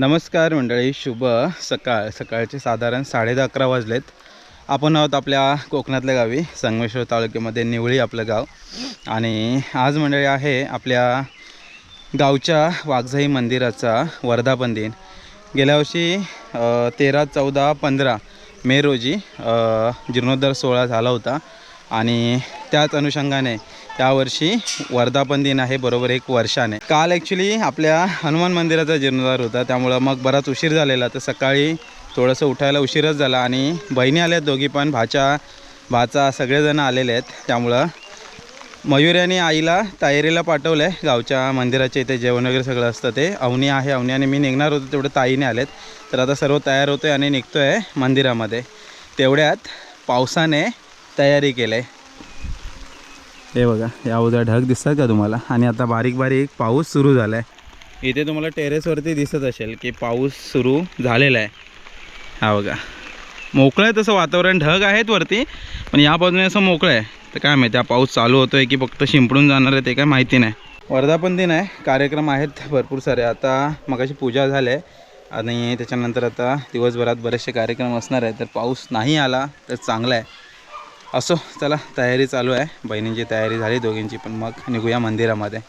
नमस्कार मंडळी, शुभ सकाळचे साधारण 11:30 वाजलेत. आपण आहोत आपल्या कोकणातल्या गावी संगमेश्वर तालुक्यामध्ये निवळी आपलं गाव. आणि आज मंडळी आहे आपल्या गावच्या वाघजाई मंदिराचा वर्धापन दिन. गेल्या वर्षी 13, 14, 15 मे रोजी जीर्णोद्धार सोहळा झाला होता आणि त्याच अनुषंगाने यावर्षी वर्धापन दिन आहे बरोबर 1 वर्षाने. काल ॲक्च्युली आपल्या हनुमान मंदिराचा जीर्णोद्धार होता, त्यामुळं मग बराच उशीर झालेला. तर सकाळी थोडंसं उठायला उशीरच झाला आणि बहिणी आल्यात दोघी पण, भाचा सगळेजण आलेले आहेत. त्यामुळं मयुर्याने आईला तयारीला पाठवलं आहे. गावच्या मंदिराच्या इथे जेवण वगैरे सगळं असतं ते. अवनी आहे, अवनी आणि मी निघणार होतो, तेवढं ताईने आलेत. तर आता सर्व तयार होतो आहे आणि निघतो आहे मंदिरामध्ये. तेवढ्यात पावसाने तयारी केली आहे. हे बघा, या उद्या ढग दिसतात का तुम्हाला? आणि आता बारीक बारीक पाऊस सुरू झाला आहे. इथे तुम्हाला टेरेसवरती दिसत असेल की पाऊस सुरू झालेला आहे. हा बघा, मोकळं आहे तसं वातावरण. ढग आहेत वरती पण या बाजूने असं मोकळं आहे. तर काय माहिती हा पाऊस चालू होतो आहे की फक्त शिंपडून जाणार आहे ते काय माहिती नाही. वर्धापन दिन आहे, कार्यक्रम आहेत भरपूर सारे. आता मगाशी पूजा झाली आहे आणि त्याच्यानंतर आता दिवसभरात बरेचसे कार्यक्रम असणार आहे. तर पाऊस नाही आला तर चांगला आहे. असो, चला तयारी चालू आहे. बहिणींची तयारी झाली दोघींची, पण मग निघूया मंदिरामध्ये.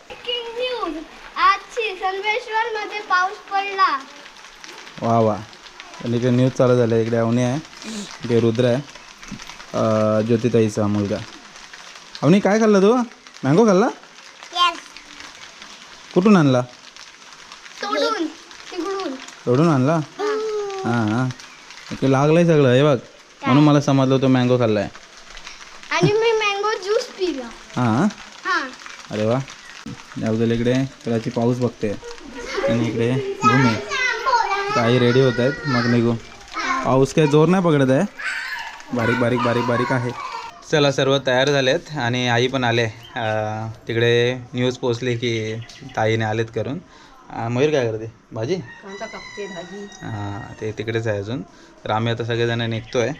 संगमेश्वरमध्ये पाऊस पडला. वा वा, आणि इकडे न्यूज चालू झालं. इकडे अवनी आहे, इकडे रुद्र आहे, ज्योतिताईचा मुलगा. अवनी काय खाल्ला तू? मँगो खाल्ला? कुठून आणला? तोडून आणला? हां, इकडे लागलंय सगळं. हे बघ, म्हणून मला समजलं होतं मँगो खाल्लाय. आणि मी मँगो ज्यूस पिला. हां, अरे वा. याबद्दल इकडे त्याची पाऊस बघते आणि इकडे भूमी काही रेडी होत आहेत. मग निघू. पाऊस काही जोर नाही पकडत आहे, बारीक बारीक बारीक बारीक आहे. चला, सर्व तयार झालेत आणि आई पण आले. तिकडे न्यूज पोचली की ताईने आलेत करून. मयूर काय करते? भाजी? हां, ते तिकडेच आहे अजून. तर आम्ही आता सगळेजण निघतो आहे.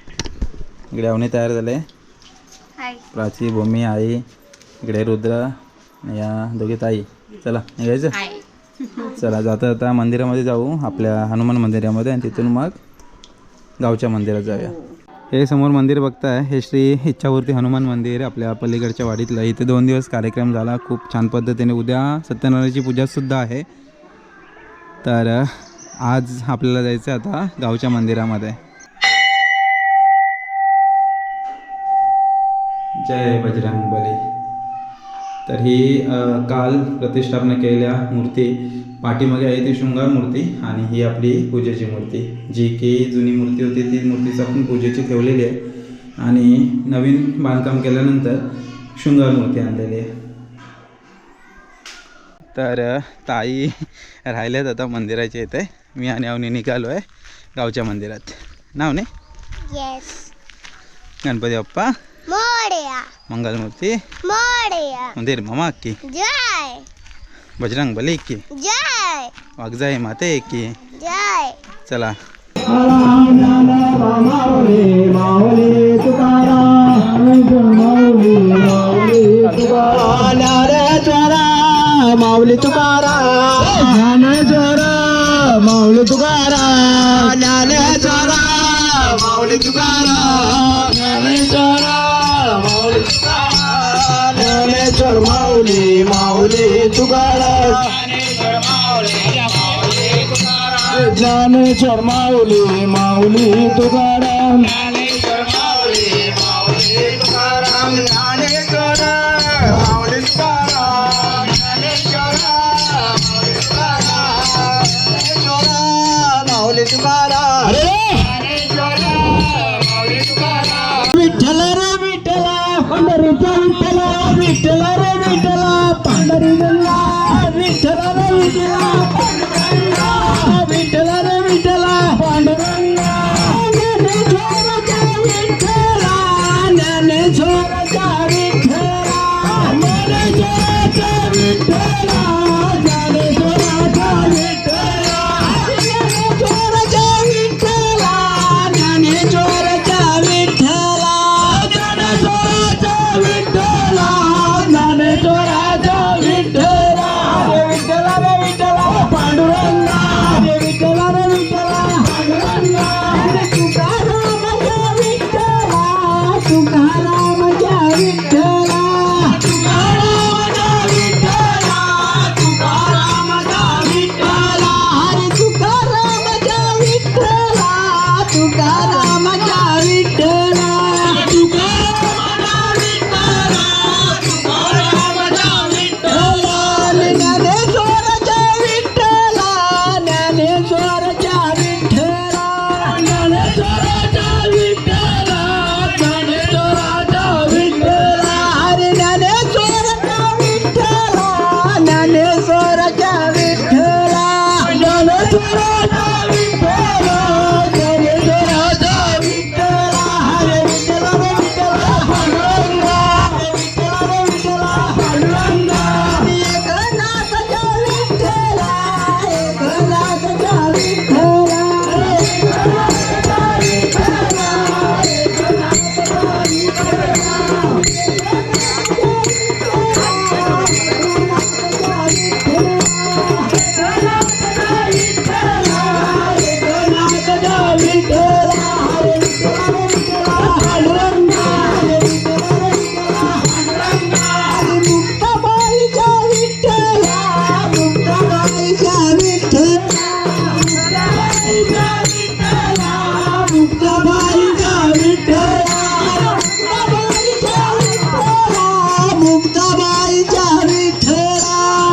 इकडे अवनी तयार झाले, प्राची, भूमी, आई, इकडे रुद्र, या दोघे ताई. चला निघायचं. चला, जाता जाता मंदिरामध्ये जाऊ, आपल्या हनुमान मंदिरामध्ये, आणि तिथून मग गावच्या मंदिरात जाऊया. हे समोर मंदिर बघताय, हे श्री इच्छापूर्ती हनुमान मंदिर आपल्या पलीकडच्या वाडीतलं. इथे 2 दिवस कार्यक्रम झाला खूप छान पद्धतीने. उद्या सत्यनारायणाची पूजासुद्धा आहे. तर आज आपल्याला जायचं आता गावच्या मंदिरामध्ये. जय बजरंग बली. तर ही काल प्रतिष्ठापना केलेल्या मूर्ती पाठीमागे आहे ती शृंगार मूर्ती, आणि ही आपली पूजेची मूर्ती, जी की जुनी मूर्ती होती ती मूर्तीच आपण पूजेची ठेवलेली आहे. आणि नवीन बांधकाम केल्यानंतर शृंगार मूर्ती आणलेली आहे. तर ताई राहिल्यात आता मंदिराच्या इथे. मी आणि अवनी निघालो आहे गावच्या मंदिरात. नाव नाही? गणपती बाप्पा मोरया, मंगलमूर्ती मोरया, मंदिर मामा की जय, बजरंग बली की जय, वाघजाई माते की जय. चला. माऊली तुकारा, ज्ञानेश्वर माऊली तुकारा, ज्ञानेश्वर माऊली तुकारा, ज्ञानेश्वर माऊली तुकारा, ज्ञानेश्वर माऊली माऊली तुकारा, ज्ञानेश्वर माऊली माऊली तुकारा, ज्ञानेश्वर माऊली माऊली तुकारा, ज्ञानेश्वर माऊली तुकारा, विठ्ठल रे विठ्ठला पंढरीचा विठ्ठला, विठ्ठल रे विठ्ठला पंढरी गंगा, विठ्ठल रे विठ्ठला पांडुरंगा, विठ्ठल रे विठ्ठला पांडुरंगा, ज्ञानेश्वराचा विठ्ठला, ज्ञानेश्वराचा विठ्ठला, ज्ञानेश्वराचा विठ्ठला, ज्ञानेश्वराचा विठ्ठला, ज्ञानेश्वराचा विठ्ठला, ज्ञानेश्वराचा विठ्ठला, ज्ञानेश्वराचा विठ्ठला.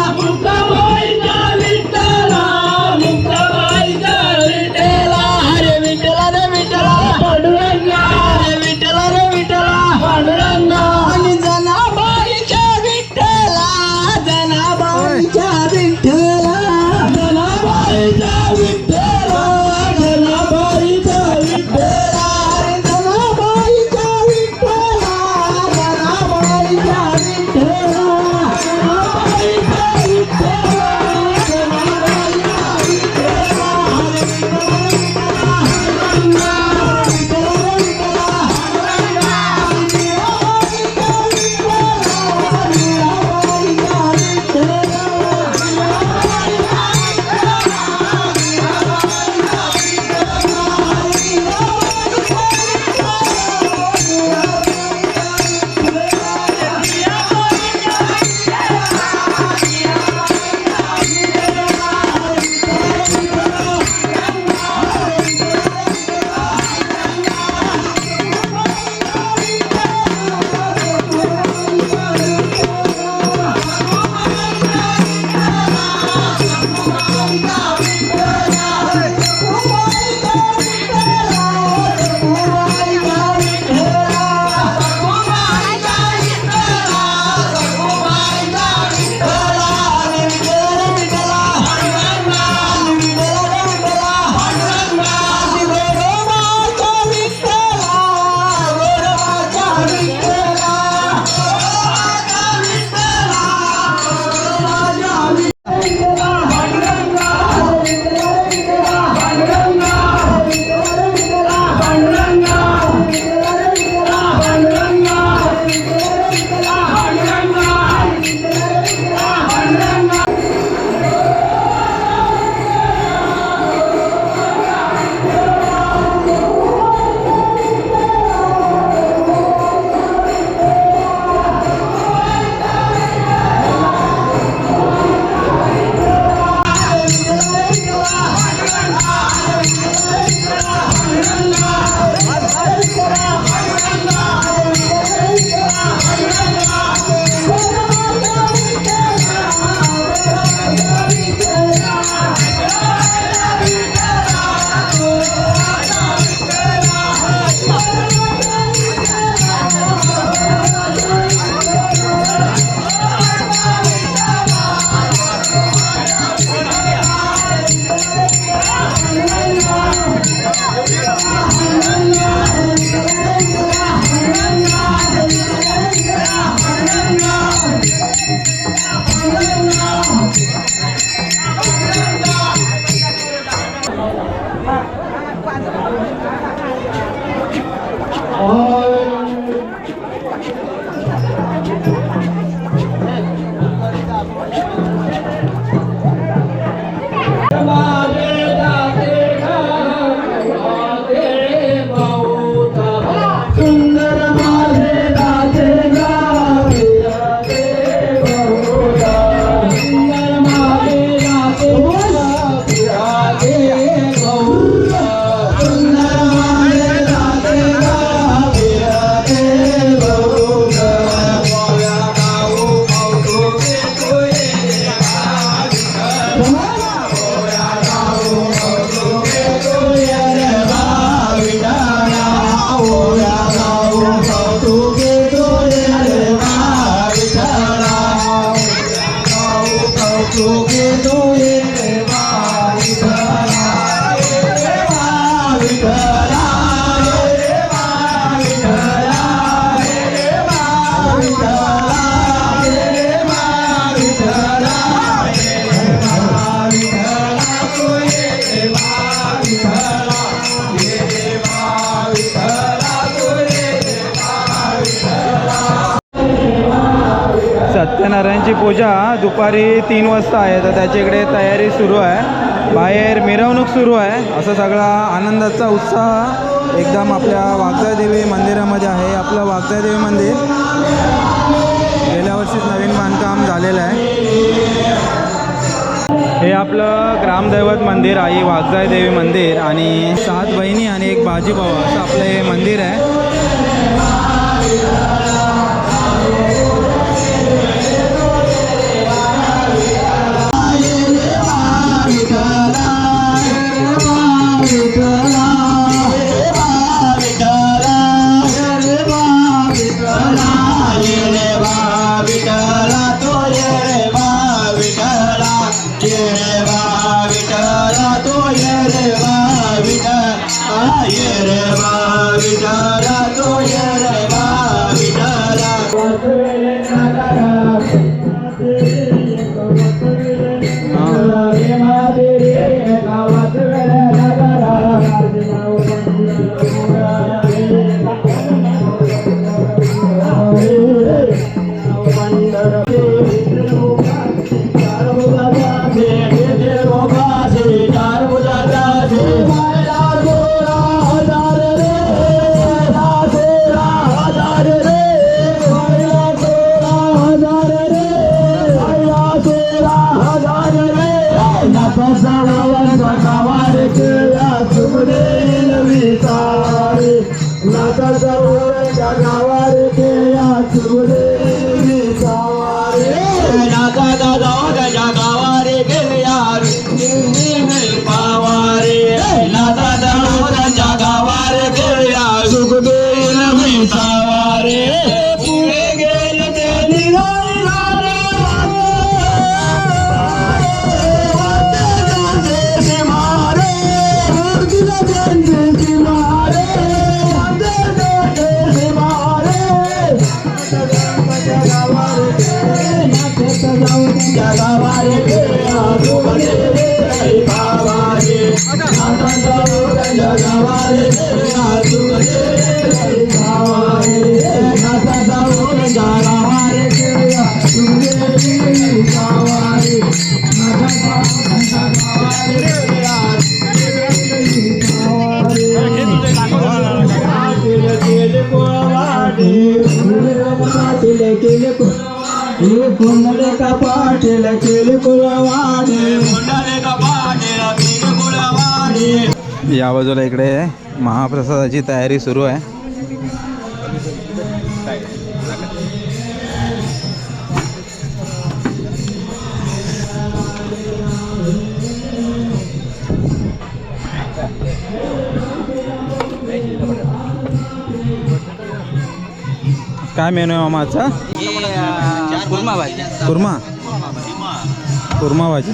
विठ्ठलाचा विठ्ठला ज्ञानेश्वराचा विठ्ठला हरे विठ्ठल रे विठ्ठला पांडुरंगा विठ्ठल रे विठ्ठला पांडुरंगा एकनाथाचा विठ्ठला एकनाथाचा विठ्ठला एकनाथाचा विठ्ठला विठ्ठला सत्यनारायणची पूजा दुपारी 3 वाजता आहे, तर त्याची इकडे तयारी सुरू आहे. बाहेर मिरवणूक सुरू आहे. असा सगळा आनंदाचा उत्साह एकदम आपल्या वाघजाईदेवी मंदिरामध्ये आहे. आपलं वाघजाईदेवी मंदिर गेल्या वर्षीच नवीन बांधकाम झालेलं आहे. हे आपलं ग्रामदैवत मंदिर आई वाघजाईदेवी मंदिर आणि 7 बहिणी आणि 1 बाजीभाऊ असं आपलं हे मंदिर आहे. या बाजूला इकडे महाप्रसादाची तयारी सुरू आहे. काय मेनू आहे मामाचा? कुर्मा भाजी. कुर्मा भाजी.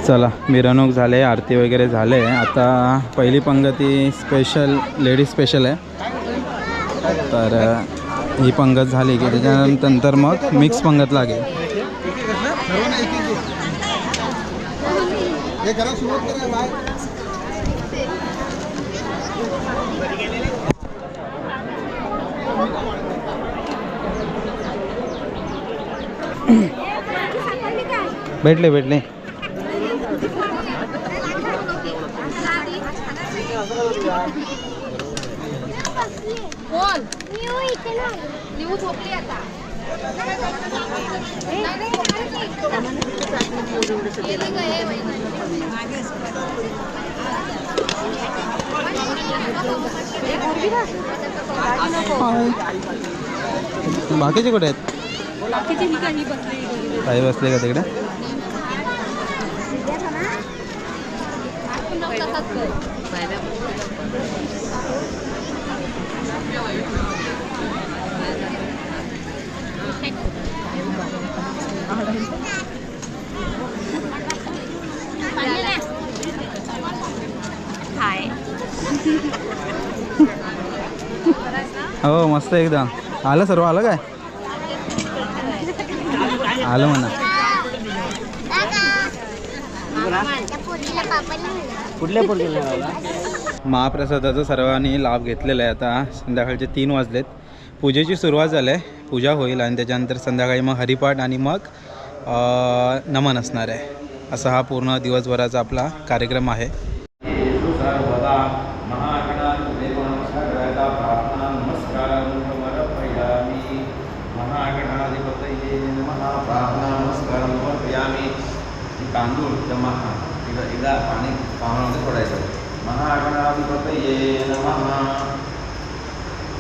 चला मिरवणूक झाले, आरती वगैरे झाले. आता पहिली पंगती स्पेशल लेडीज स्पेशल आहे, तर ही पंगत झाली की त्याच्यानंतर मग मिक्स पंगत लागेल. भेटले भेटले बाकीचे कुठे आहेत? काही बसले का तिकडे? हो मस्त एकदम. आलं सर्व आलं काय? आलं म्हणा. महाप्रसादाचा सर्वांनी लाभ घेतलेला आहे. आता संध्याकाळचे 3 वाजलेत. पूजेची सुरुवात झाली आहे, पूजा होईल आणि त्याच्यानंतर संध्याकाळी मग हरिपाठ आणि मग नमन असणार आहे. असा हा पूर्ण दिवसभराचा आपला कार्यक्रम आहे. तांदूळ जमा एकदा पाणी पाण्यामध्ये सोडायचं. महागणाधिपतये नमः.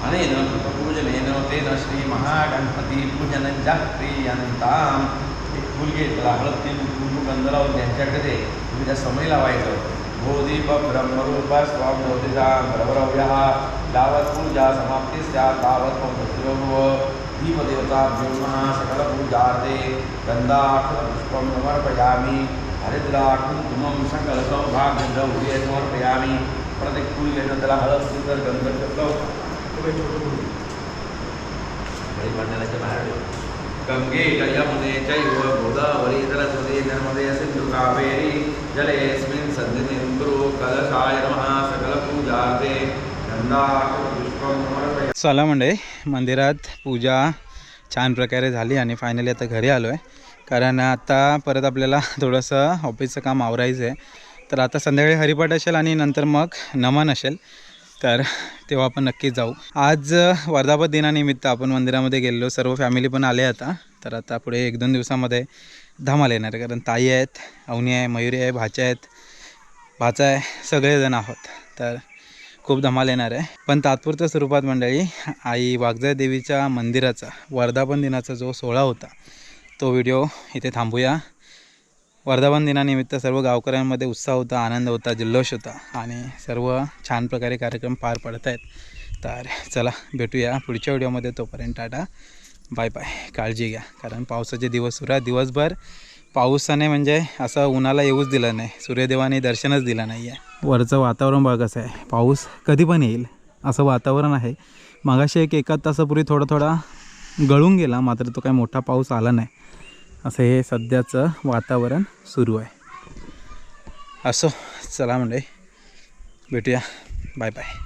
अनेन पूजनेन तेन श्री महागणपती पूजन जागृयंताम. एक फुल घे, त्याला हळद तेल कुंकू गंध लावून त्यांच्याकडे तुम्ही त्या समय लावायचं. भोदीप ब्रह्मरूप स्वाम ज्योतिषा ब्रह्मरव्यः यावत् पूजा समाप्ती स्यात् तावत् दीपदेवताभ्यो नमः. सकलपूजार्थे गन्धाक्षरपुष्पं समर्पयामि. हरिद्राकुंकुमं सकलसौभाग्यद्रव्ये समर्पयामि. प्रत्येक फूल घेणं, त्याला हळद सुंदर गंध गंगे यमुने चैव गोदावरी सरस्वती नर्मदे सिंधु कावेरी जलेऽस्मिन् सन्निधिं कुरु. कलशाय नमः. सकलपूजार्थे गन्धाक्षरपुष्पं समर्पयामि. चला मंडळी, मंदिरात पूजा छान प्रकारे झाली आणि फायनली आता घरी आलो आहे. कारण आता परत आपल्याला थोडंसं ऑफिसचं काम आवरायचं आहे. तर आता संध्याकाळी हरिपाठ असेल आणि नंतर मग नमन असेल, तर तेव्हा आपण नक्कीच जाऊ. आज वर्धापन दिनानिमित्त आपण मंदिरामध्ये गेलेलो, सर्व फॅमिली पण आले आता. तर आता पुढे 1-2 दिवसामध्ये धमाल येणार आहे. कारण ताई आहेत, अवनी आहे, मयुरी आहे, भाच्या आहेत, भाचा आहे, सगळेजण आहोत. तर खूप धमाल येणार आहे. पण तात्पुरत्या स्वरूपात मंडळी आई वाघजाई देवीच्या मंदिराचा वर्धापन दिनाचा जो सोहळा होता तो व्हिडिओ इथे थांबूया. वर्धापन दिनानिमित्त सर्व गावकऱ्यांमध्ये उत्साह होता, आनंद होता, जल्लोष होता आणि सर्व छान प्रकारे कार्यक्रम पार पडत आहेत. तर चला भेटूया पुढच्या व्हिडिओमध्ये. तोपर्यंत टाटा बाय बाय. काळजी घ्या, कारण पावसाचे दिवस सुरू आहे. दिवसभर पावसाने म्हणजे असं उन्हाला येऊच दिलं नाही, सूर्यदेवाने दर्शनच दिलं नाही आहे. वरचं वातावरण बघा कसं आहे, पाऊस कधी पण येईल असं वातावरण आहे. मगाशी एकाच तासापूर्वी थोडा गळून गेला, मात्र तो काही मोठा पाऊस आला नाही. असं हे सध्याचं वातावरण सुरू आहे. असो चला म्हणजे भेटूया, बाय बाय.